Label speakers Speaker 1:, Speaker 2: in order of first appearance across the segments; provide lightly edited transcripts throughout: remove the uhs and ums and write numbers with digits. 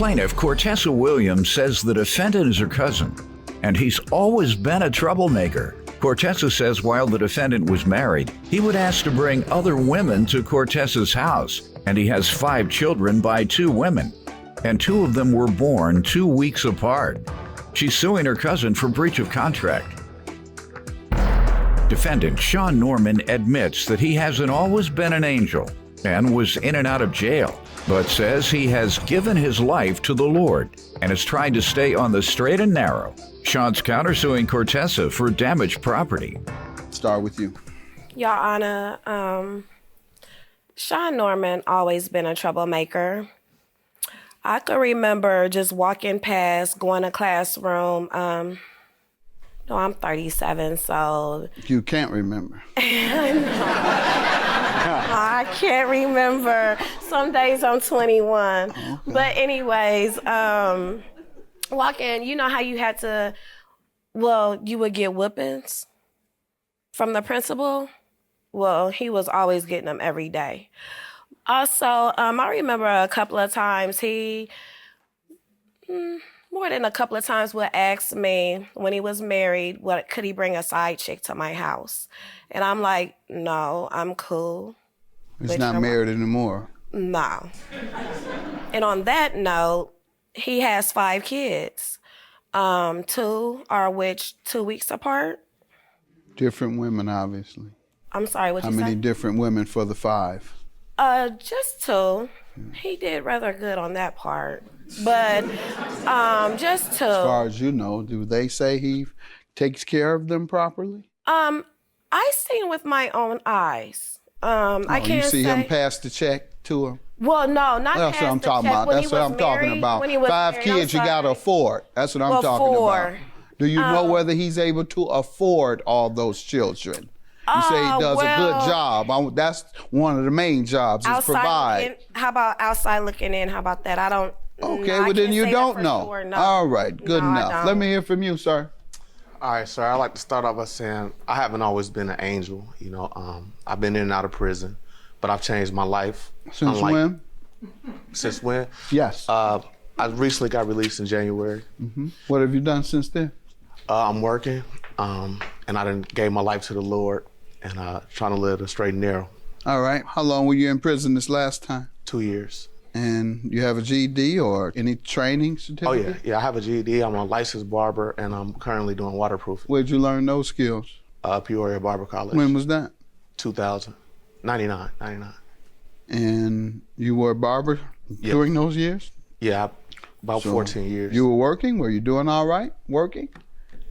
Speaker 1: plaintiff, Cortessa Williams, says the defendant is her cousin, and he's always been a troublemaker. Cortessa says while the defendant was married, he would ask to bring other women to Cortessa's house, and he has 5 children by 2 women, and 2 of them were born 2 weeks apart. She's suing her cousin for breach of contract. Defendant Sean Norman admits that he hasn't always been an angel and was in and out of jail, but says he has given his life to the Lord and has tried to stay on the straight and narrow. Sean's countersuing Cortessa for damaged property.
Speaker 2: Start with you.
Speaker 3: Your Honor, Sean Norman always been a troublemaker. I could remember just walking past, going to classroom. No, I'm 37, so...
Speaker 2: You can't remember.
Speaker 3: I can't remember. Some days I'm 21. Okay. But anyways, walking, you know how you had to, you would get whoopings from the principal? Well, he was always getting them every day. Also, I remember a couple of times more than a couple of times would ask me when he was married, could he bring a side chick to my house? And I'm like, no, I'm cool.
Speaker 2: He's not married anymore.
Speaker 3: No. And on that note, he has 5 kids. 2 are 2 weeks apart.
Speaker 2: Different women, obviously.
Speaker 3: I'm sorry, what you said?
Speaker 2: How many different women for the 5?
Speaker 3: Just 2. He did rather good on that part. But just 2.
Speaker 2: As far as you know, do they say he takes care of them properly?
Speaker 3: I seen with my own eyes. I can't
Speaker 2: you see
Speaker 3: say...
Speaker 2: him pass the check to him?
Speaker 3: Well, no, not
Speaker 2: That's
Speaker 3: pass
Speaker 2: what I'm
Speaker 3: the
Speaker 2: talking
Speaker 3: check.
Speaker 2: about. That's what I'm talking about. 5 kids you got to afford. That's what I'm talking
Speaker 3: 4.
Speaker 2: about. Do you know whether he's able to afford all those children? You say he does a good job. That's one of the main jobs, is provide.
Speaker 3: How about outside looking in? How about that? I don't.
Speaker 2: Okay, well then you don't know.
Speaker 3: Sure, no.
Speaker 2: All right, good enough. Let me hear from you, sir.
Speaker 4: All right, sir. I'd like to start off by saying I haven't always been an angel. You know, I've been in and out of prison, but I've changed my life.
Speaker 2: Since when?
Speaker 4: Since when?
Speaker 2: Yes.
Speaker 4: I recently got released in January.
Speaker 2: Mm-hmm. What have you done since then?
Speaker 4: I'm working, and I done gave my life to the Lord, and trying to live the straight and narrow.
Speaker 2: All right. How long were you in prison this last time?
Speaker 4: 2 years.
Speaker 2: And you have a GED or any training certificate?
Speaker 4: Oh, yeah. I have a GED. I'm a licensed barber, and I'm currently doing waterproofing.
Speaker 2: Where'd you learn those skills?
Speaker 4: Peoria Barber College.
Speaker 2: When was that?
Speaker 4: 99.
Speaker 2: And you were a barber during those years?
Speaker 4: Yeah, about 14 years.
Speaker 2: You were working? Were you doing all right working?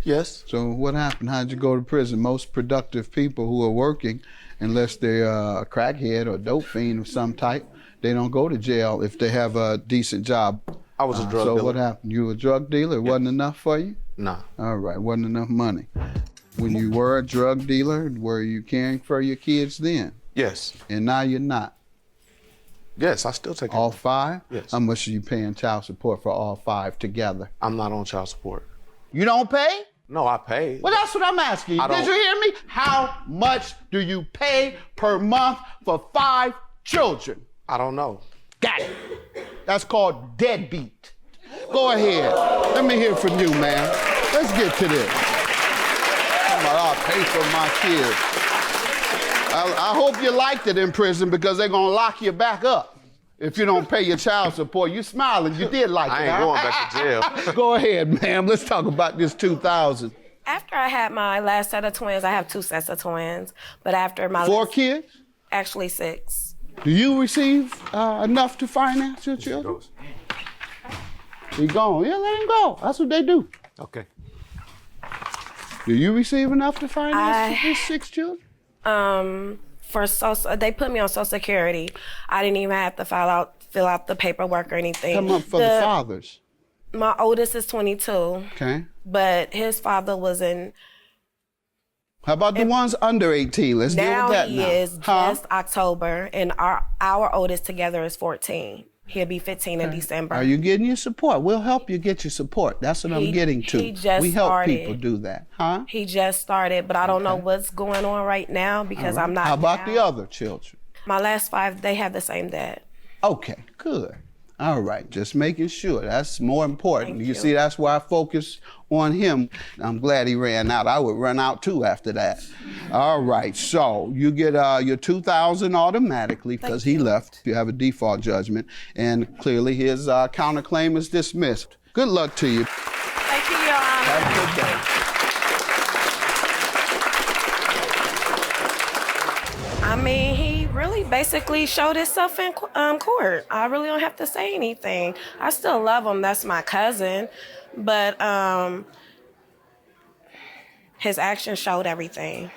Speaker 4: Yes.
Speaker 2: So what happened? How'd you go to prison? Most productive people who are working, unless they're a crackhead or a dope fiend of some type, they don't go to jail if they have a decent job.
Speaker 4: I was a drug dealer.
Speaker 2: So what happened? You were a drug dealer? It wasn't enough for you?
Speaker 4: No.
Speaker 2: All right, wasn't enough money. When you were a drug dealer, were you caring for your kids then?
Speaker 4: Yes.
Speaker 2: And now you're not?
Speaker 4: Yes, I still take
Speaker 2: all 5?
Speaker 4: Yes.
Speaker 2: How much are you paying child support for all 5 together?
Speaker 4: I'm not on child support.
Speaker 2: You don't pay?
Speaker 4: No, I pay.
Speaker 2: Well, that's what I'm asking you. Did you hear me? How much do you pay per month for 5 children?
Speaker 4: I don't know.
Speaker 2: Got it. That's called deadbeat. Go ahead. Let me hear from you, man. Let's get to this. I'll pay for my kids. I hope you liked it in prison because they're going to lock you back up if you don't pay your child support. You smiling. You did like it.
Speaker 4: I ain't going back to jail.
Speaker 2: Go ahead, ma'am. Let's talk about this 2000.
Speaker 3: After I had my last set of twins, I have 2 sets of twins. But after my
Speaker 2: 4 kids?
Speaker 3: Actually 6.
Speaker 2: Do you receive enough to finance your children? He gone. Yeah, let him go. That's what they do.
Speaker 4: Okay.
Speaker 2: Do you receive enough to finance his 6 children?
Speaker 3: They put me on Social Security. I didn't even have to fill out the paperwork or anything.
Speaker 2: Come up for the fathers.
Speaker 3: My oldest is 22.
Speaker 2: Okay.
Speaker 3: But his father was in.
Speaker 2: How about the ones under 18? Let's deal with that now.
Speaker 3: Now he is just October, and our oldest together is 14. He'll be 15 in December.
Speaker 2: Are you getting your support? We'll help you get your support. That's what I'm getting to.
Speaker 3: He just
Speaker 2: we help
Speaker 3: started.
Speaker 2: people do that, huh?
Speaker 3: He just started, but I don't know what's going on right now because I'm not.
Speaker 2: How about the other children?
Speaker 3: My last 5, they have the same dad.
Speaker 2: Okay, good. All right, just making sure. That's more important.
Speaker 3: Thank
Speaker 2: You
Speaker 3: you.
Speaker 2: see, that's why I focus on him. I'm glad he ran out. I would run out too after that. All right, so you get your $2,000 automatically because he left. You have a default judgment, and clearly his counterclaim is dismissed. Good luck to you.
Speaker 3: Thank you, Your Honor.
Speaker 2: Have a good day.
Speaker 3: I mean, he really basically showed himself in court. I really don't have to say anything. I still love him. That's my cousin. But his actions showed everything.